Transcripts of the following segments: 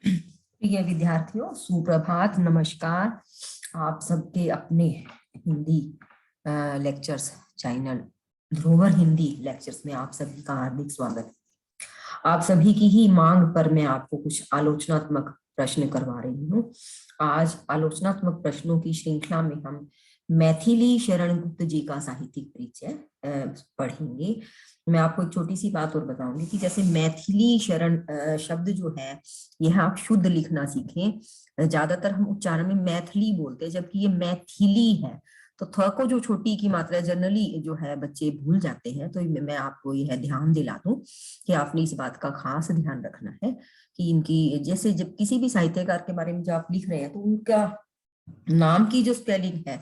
प्रिय विद्यार्थियों, सुप्रभात, नमस्कार। आप सबके अपने हिंदी लेक्चर्स चैनल ध्रुवर हिंदी लेक्चर्स में आप सभी का हार्दिक स्वागत है। आप सभी की ही मांग पर मैं आपको कुछ आलोचनात्मक प्रश्न करवा रही हूँ। आज आलोचनात्मक प्रश्नों की श्रृंखला में हम मैथिली शरण गुप्त जी का साहित्यिक परिचय पढ़ेंगे। मैं आपको एक छोटी सी बात और बताऊंगी कि जैसे मैथिली शरण शब्द जो है, यह आप शुद्ध लिखना सीखें। ज्यादातर हम उच्चारण में मैथिली बोलते हैं, जबकि ये मैथिली है। तो थ को जो छोटी की मात्रा जनरली जो है बच्चे भूल जाते हैं, तो मैं आपको यह ध्यान दिला दूं कि आपने इस बात का खास ध्यान रखना है कि इनकी, जैसे जब किसी भी साहित्यकार के बारे में जो आप लिख रहे हैं, तो उनका नाम की जो स्पेलिंग है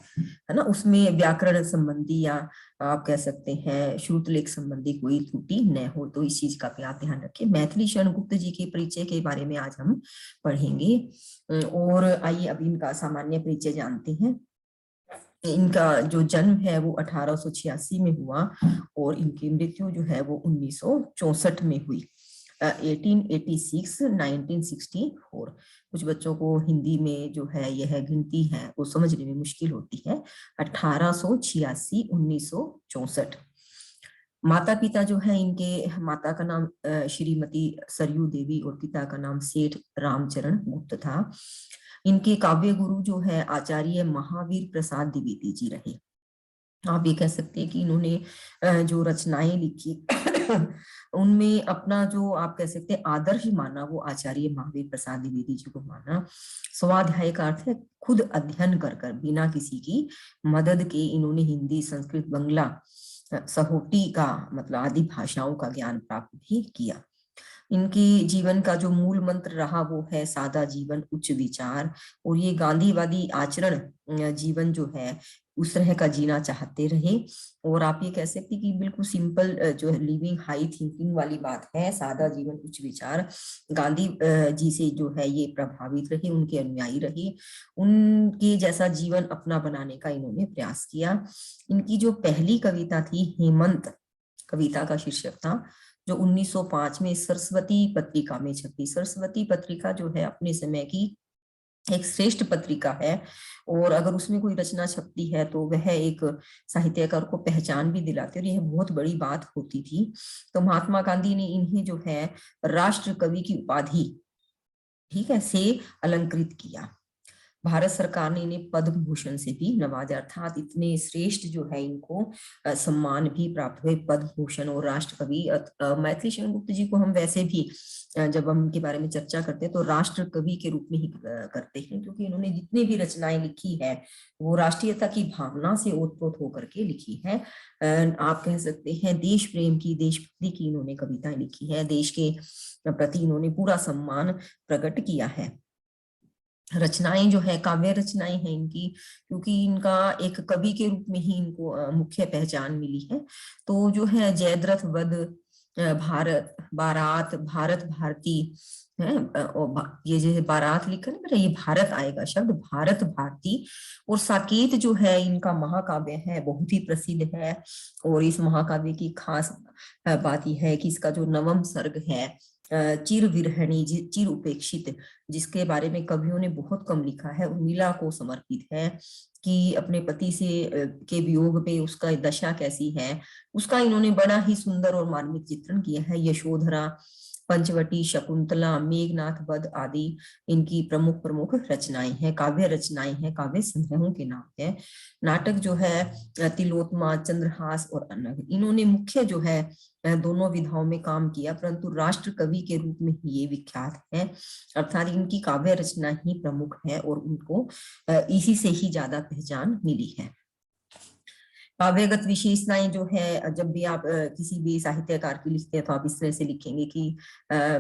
ना, उसमें व्याकरण संबंधी या आप कह सकते हैं श्रुतलेख संबंधी कोई त्रुटि न हो, तो इस चीज का भी आप ध्यान रखें। मैथिली शरण गुप्त जी के परिचय के बारे में आज हम पढ़ेंगे। और आइए अब इनका सामान्य परिचय जानते हैं। इनका जो जन्म है वो 1886 में हुआ और इनकी मृत्यु जो है वो 1964 में हुई। 1886 1964। कुछ बच्चों को हिंदी में जो है यह गिनती है वो समझने में मुश्किल होती है। 1886 1964। माता पिता जो है इनके, माता का नाम श्रीमती सरयू देवी और पिता का नाम सेठ रामचरण गुप्त था। इनके काव्य गुरु जो है आचार्य महावीर प्रसाद द्विवेदी जी रहे। आप ये कह सकते हैं कि इन्होंने जो रचनाएं लिखी उनमें अपना जो आप कह सकते हैं आदर्श माना, वो आचार्य महावीर प्रसाद द्विवेदी जी को माना। स्वाध्याय का अर्थ है खुद अध्ययन कर कर, बिना किसी की मदद के इन्होंने हिंदी, संस्कृत, बंगला, सहोटी का मतलब आदि भाषाओं का ज्ञान प्राप्त भी किया। इनकी जीवन का जो मूल मंत्र रहा वो है सादा जीवन उच्च विचार, और ये गांधीवादी आचरण जीवन जो है उस तरह का जीना चाहते रहे। और आप ये कह सकते कि बिल्कुल सिंपल जो है लिविंग हाई थिंकिंग वाली बात है, सादा जीवन उच्च विचार। गांधी जी से जो है ये प्रभावित रहे, उनके अनुयायी रहे, उनके जैसा जीवन अपना बनाने का इन्होंने प्रयास किया। इनकी जो पहली कविता थी हेमंत, कविता का शीर्षक था, जो 1905 में सरस्वती पत्रिका में छपी। सरस्वती पत्रिका जो है अपने समय की एक श्रेष्ठ पत्रिका है, और अगर उसमें कोई रचना छपती है तो वह एक साहित्यकार को पहचान भी दिलाती है, और यह बहुत बड़ी बात होती थी। तो महात्मा गांधी ने इन्हें जो है राष्ट्र कवि की उपाधि, ठीक है, से अलंकृत किया। भारत सरकार ने इन्हें पद्म भूषण से भी नवाजा, अर्थात इतने श्रेष्ठ जो है इनको सम्मान भी प्राप्त हुए, पद्म भूषण और राष्ट्र कवि। मैथिली शरण गुप्त जी को हम वैसे भी जब हम उनके बारे में चर्चा करते हैं तो राष्ट्र कवि के रूप में ही करते हैं, क्योंकि इन्होंने जितनी भी रचनाएं लिखी है वो राष्ट्रीयता की भावना से ओतप्रोत होकर के लिखी है। आप कह सकते हैं देश प्रेम की, देशभक्ति की इन्होंने कविताएं लिखी है, देश के प्रति इन्होंने पूरा सम्मान प्रकट किया है। रचनाएं जो है काव्य रचनाएं हैं इनकी, क्योंकि इनका एक कवि के रूप में ही इनको मुख्य पहचान मिली है। तो जो है जयद्रथ वध, भारत बारात, भारत भारती है, ये जो है बारात लिखा ना बेटा, ये भारत आएगा शब्द, भारत भारती। और साकेत जो है इनका महाकाव्य है, बहुत ही प्रसिद्ध है। और इस महाकाव्य की खास बात यह है कि इसका जो नवम सर्ग है, चिर विरहणी, चिर उपेक्षित, जिसके बारे में कवियों ने बहुत कम लिखा है, उर्मिला को समर्पित है, कि अपने पति से के वियोग पे उसका दशा कैसी है, उसका इन्होंने बड़ा ही सुंदर और मार्मिक चित्रण किया है। यशोधरा, पंचवटी, शकुंतला, मेघनाथ वध आदि इनकी प्रमुख प्रमुख रचनाएं हैं, काव्य रचनाएं हैं, काव्य संग्रहों के नाम है। नाटक जो है तिलोत्तमा, चंद्रहास और अनग, इन्होंने मुख्य जो है दोनों विधाओं में काम किया, परंतु राष्ट्र कवि के रूप में ये विख्यात है, अर्थात इनकी काव्य रचना ही प्रमुख है और उनको इसी से ही ज्यादा पहचान मिली है। काव्यगत विशेषताएं जो है, जब भी आप किसी भी साहित्यकार की लिखते हैं तो आप इस तरह से लिखेंगे कि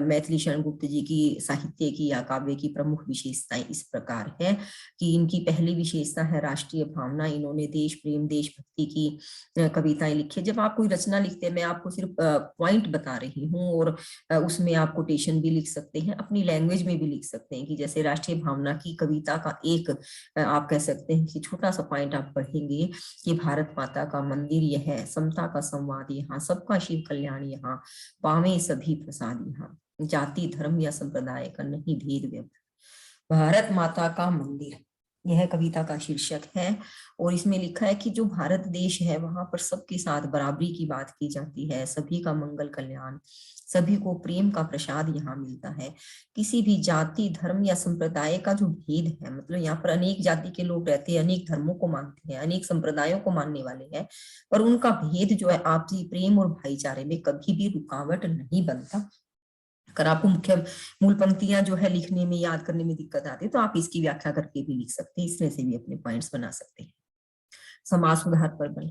मैथिली शरण गुप्त जी की साहित्य की या काव्य की प्रमुख विशेषताएं इस प्रकार है कि इनकी पहली विशेषता है राष्ट्रीय भावना। इन्होंने देश प्रेम, देशभक्ति की कविताएं लिखी। जब आप कोई रचना लिखते हैं, मैं आपको सिर्फ पॉइंट बता रही हूँ, और उसमें आप कोटेशन भी लिख सकते हैं, अपनी लैंग्वेज में भी लिख सकते हैं, कि जैसे राष्ट्रीय भावना की कविता का एक आप कह सकते हैं कि छोटा सा पॉइंट आप पढ़ेंगे कि भारत माता का मंदिर यह है, समता का संवाद यहाँ, सबका शिव कल्याण यहाँ, पावे सभी प्रसाद यहाँ। जाति धर्म या संप्रदाय का नहीं भेद व्यवहार। भारत माता का मंदिर, यह कविता का शीर्षक है और इसमें लिखा है कि जो भारत देश है वहां पर सबके साथ बराबरी की बात की जाती है, सभी का मंगल कल्याण, सभी को प्रेम का प्रसाद यहाँ मिलता है। किसी भी जाति धर्म या संप्रदाय का जो भेद है, मतलब यहाँ पर अनेक जाति के लोग रहते हैं, अनेक धर्मों को मानते हैं, अनेक संप्रदायों को मानने वाले हैं, पर उनका भेद जो है आपसी प्रेम और भाईचारे में कभी भी रुकावट नहीं बनता। अगर आपको मुख्य मूल पंक्तियां जो है लिखने में याद करने में दिक्कत आती है तो आप इसकी व्याख्या करके भी लिख सकते हैं, इसमें से भी अपने पॉइंट्स बना सकते हैं। समाज सुधार पर बल,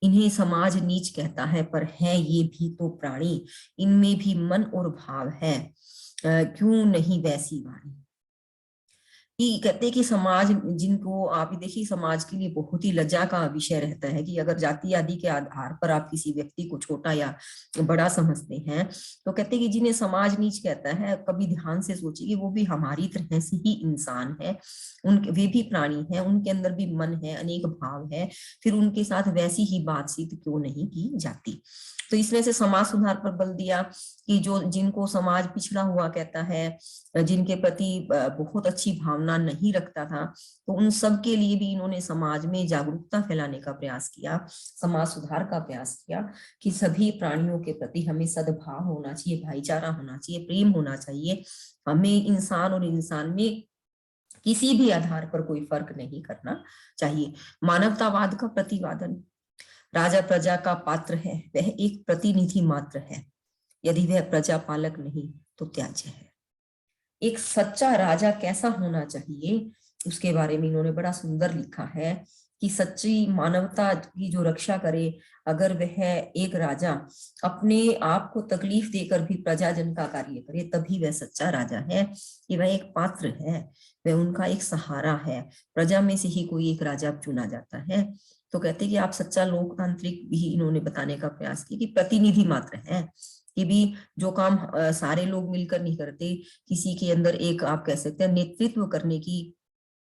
इन्हें समाज नीच कहता है पर है ये भी तो प्राणी, इनमें भी मन और भाव है, क्यों नहीं वैसी वाणी। कि कहते हैं कि समाज, जिनको आप ही देखिए समाज के लिए बहुत ही लज्जा का विषय रहता है कि अगर जाति आदि के आधार पर आप किसी व्यक्ति को छोटा या बड़ा समझते हैं, तो कहते हैं कि जिन्हें समाज नीच कहता है, कभी ध्यान से सोचिए कि वो भी हमारी तरह से ही इंसान है, उनके वे भी प्राणी हैं, उनके अंदर भी मन है, अनेक भाव है, फिर उनके साथ वैसी ही बातचीत क्यों नहीं की जाती। तो इसमें से समाज सुधार पर बल दिया कि जो जिनको समाज पिछड़ा हुआ कहता है, जिनके प्रति बहुत अच्छी भावना नहीं रखता था, तो उन सब के लिए भी इन्होंने समाज में जागरूकता फैलाने का प्रयास किया, समाज सुधार का प्रयास किया कि सभी प्राणियों के प्रति हमें सद्भाव होना चाहिए, भाईचारा होना चाहिए, प्रेम होना चाहिए, हमें इंसान और इंसान में किसी भी आधार पर कोई फर्क नहीं करना चाहिए। मानवतावाद का प्रतिपादन, राजा प्रजा का पात्र है, वह एक प्रतिनिधि मात्र है, यदि वह प्रजा पालक नहीं तो त्याज्य है। एक सच्चा राजा कैसा होना चाहिए उसके बारे में इन्होंने बड़ा सुंदर लिखा है कि सच्ची मानवता की जो रक्षा करे, अगर वह एक राजा अपने आप को तकलीफ देकर भी प्रजाजन का कार्य करे तभी वह सच्चा राजा है, कि वह एक पात्र है, वह उनका एक सहारा है, प्रजा में से ही कोई एक राजा चुना जाता है। तो कहते कि आप सच्चा लोकतांत्रिक भी इन्होंने बताने का प्रयास किया कि प्रतिनिधि मात्र है, कि भी जो काम सारे लोग मिलकर नहीं करते, किसी के अंदर एक आप कह सकते हैं नेतृत्व करने की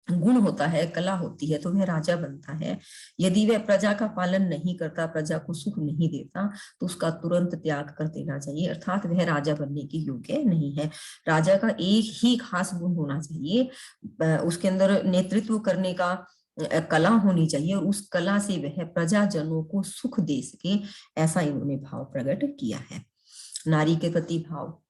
गुण होता है, कला होती है, तो वह राजा बनता है। यदि वह प्रजा का पालन नहीं करता, प्रजा को सुख नहीं देता, तो उसका तुरंत त्याग कर देना चाहिए, अर्थात वह राजा बनने के योग्य नहीं है। राजा का एक ही खास गुण होना चाहिए, उसके अंदर नेतृत्व करने का कला होनी चाहिए और उस कला से वह प्रजाजनों को सुख दे सके, ऐसा इन्होंने भाव प्रकट किया है। नारी के प्रति भाव,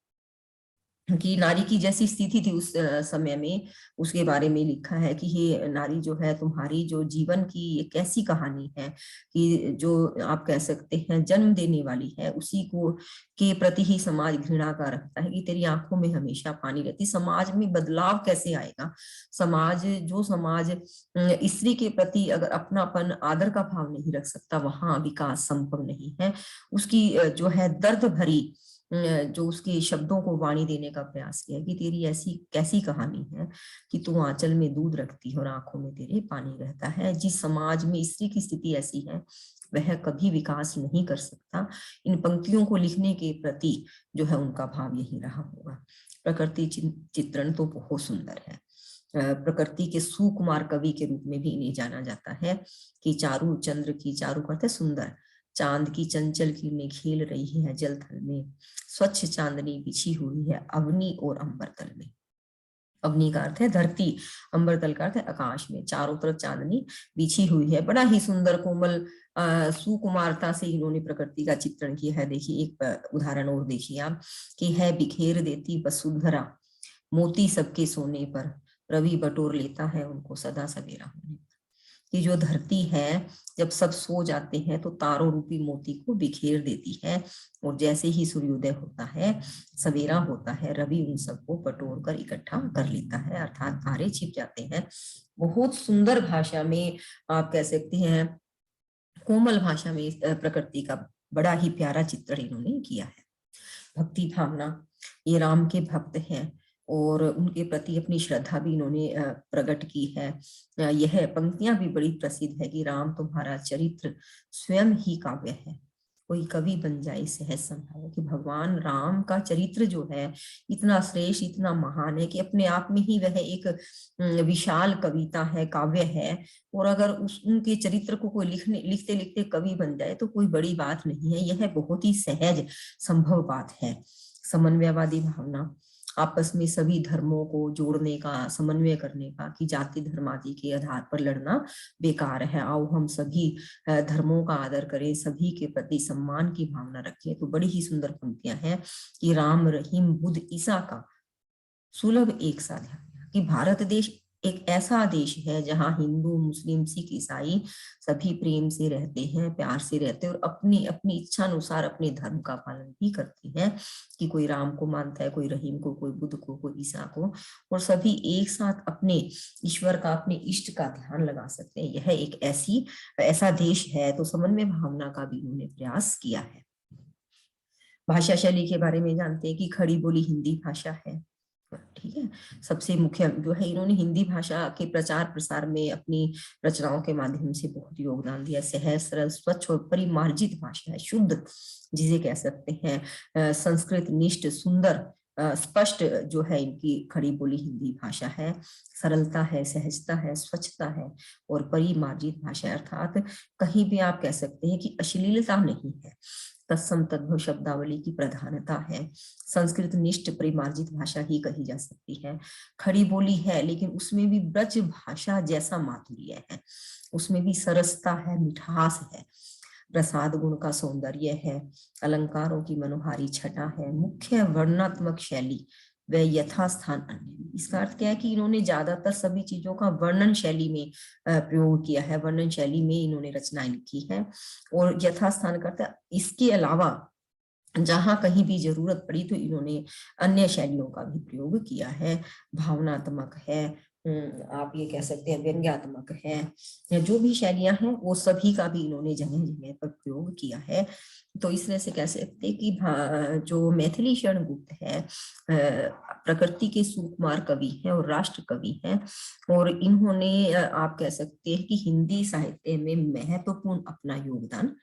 कि नारी की जैसी स्थिति थी उस समय में, उसके बारे में लिखा है कि हे नारी जो है, तुम्हारी जो जीवन की एक ऐसी कहानी है कि जो आप कह सकते हैं जन्म देने वाली है, उसी को के प्रति ही समाज घृणा का रखता है, कि तेरी आंखों में हमेशा पानी रहती। समाज में बदलाव कैसे आएगा? जो समाज स्त्री के प्रति अगर अपनापन आदर का भाव नहीं रख सकता, वहां विकास संभव नहीं है। उसकी जो है दर्द भरी जो उसके शब्दों को वाणी देने का प्रयास किया कि तेरी ऐसी कैसी कहानी है कि तू आंचल में दूध रखती है और आंखों में तेरे पानी रहता है। जिस समाज में स्त्री की स्थिति ऐसी है वह कभी विकास नहीं कर सकता। इन पंक्तियों को लिखने के प्रति जो है उनका भाव यही रहा होगा। प्रकृति चित्रण तो बहुत सुंदर है। प्रकृति के सुकुमार कवि के रूप में भी इन्हें जाना जाता है कि चारु चंद्र की, चारु करते सुंदर, चांद की चंचल किरणें खेल रही है जल थल में, स्वच्छ चांदनी बिछी हुई है अवनी और अंबर तल में। अवनी का अर्थ है धरती, अंबर तल का अर्थ है आकाश में, चारों तरफ चांदनी बिछी हुई है। बड़ा ही सुंदर कोमल सुकुमारता से इन्होंने प्रकृति का चित्रण किया है। देखिए एक उदाहरण और देखिए आप, कि है बिखेर देती वसुंधरा मोती सबके सोने पर, रवि बटोर लेता है उनको सदा सवेरा होने पर। कि जो धरती है जब सब सो जाते हैं तो तारों रूपी मोती को बिखेर देती है, और जैसे ही सूर्योदय होता है, सवेरा होता है, रवि उन सबको बटोर कर इकट्ठा कर लेता है, अर्थात तारे छिप जाते हैं। बहुत सुंदर भाषा में आप कह सकते हैं, कोमल भाषा में प्रकृति का बड़ा ही प्यारा चित्रण इन्होंने किया है। भक्ति भावना, ये राम के भक्त हैं और उनके प्रति अपनी श्रद्धा भी इन्होंने प्रकट की है। यह पंक्तियां भी बड़ी प्रसिद्ध है कि राम तुम्हारा चरित्र स्वयं ही काव्य है, कोई कवि बन जाए सहज संभव। कि भगवान राम का चरित्र जो है इतना श्रेष्ठ, इतना महान है कि अपने आप में ही वह एक विशाल कविता है, काव्य है। और अगर उनके चरित्र को कोई लिखते लिखते कवि बन जाए तो कोई बड़ी बात नहीं है, यह बहुत ही सहज संभव बात है। समन्वयवादी भावना, आपस में सभी धर्मों को जोड़ने का, समन्वय करने का, कि जाति धर्म आदि के आधार पर लड़ना बेकार है, आओ हम सभी धर्मों का आदर करें, सभी के प्रति सम्मान की भावना रखें। तो बड़ी ही सुंदर पंक्तियां हैं कि राम रहीम बुद्ध ईसा का सुलभ एक सा ध्यान, कि भारत देश एक ऐसा देश है जहां हिंदू मुस्लिम सिख ईसाई सभी प्रेम से रहते हैं, प्यार से रहते हैं, और अपनी अपनी इच्छा अनुसार अपने धर्म का पालन भी करते हैं, कि कोई राम को मानता है, कोई रहीम को, कोई बुद्ध को, कोई ईसा को, और सभी एक साथ अपने ईश्वर का, अपने इष्ट का ध्यान लगा सकते हैं। यह एक ऐसा देश है। तो समन्वय भावना का भी उन्होंने प्रयास किया है। भाषा शैली के बारे में जानते हैं कि खड़ी बोली हिंदी भाषा है, ठीक है। सबसे मुख्य जो है, इन्होंने हिंदी भाषा के प्रचार प्रसार में अपनी रचनाओं के माध्यम से बहुत योगदान दिया। सहज सरल स्वच्छ और परिमार्जित भाषा है, शुद्ध जिसे कह सकते हैं, संस्कृत निष्ठ सुंदर स्पष्ट जो है इनकी खड़ी बोली हिंदी भाषा है। सरलता है, सहजता है, स्वच्छता है और परिमार्जित भाषा है, अर्थात कहीं भी आप कह सकते हैं कि अश्लीलता नहीं है। तत्सम तद्भव शब्दावली की प्रधानता है। संस्कृत निष्ठ परिमार्जित भाषा ही कही जा सकती है। खड़ी बोली है लेकिन उसमें भी ब्रज भाषा जैसा माधुर्य है, उसमें भी सरसता है, मिठास है, प्रसाद गुण का सौंदर्य है, अलंकारों की मनोहारी छटा है, मुख्य वर्णनात्मक शैली व यथास्थान अन्य। इसका अर्थ क्या है कि इन्होंने ज्यादातर सभी चीजों का वर्णन शैली में प्रयोग किया है, वर्णन शैली में इन्होंने रचनाएं लिखी है। और यथास्थान करता है, इसके अलावा जहां कहीं भी जरूरत पड़ी तो इन्होंने अन्य शैलियों का भी प्रयोग किया है। भावनात्मक है, आप ये कह सकते हैं व्यंग्यात्मक है, या जो भी शैलियां हैं वो सभी का भी इन्होंने जगह जगह पर प्रयोग किया है। तो इस तरह से कह सकते हैं कि जो मैथिली शरण गुप्त है प्रकृति के सुकुमार कवि हैं और राष्ट्र कवि हैं, और इन्होंने आप कह सकते हैं कि हिंदी साहित्य में महत्वपूर्ण अपना योगदान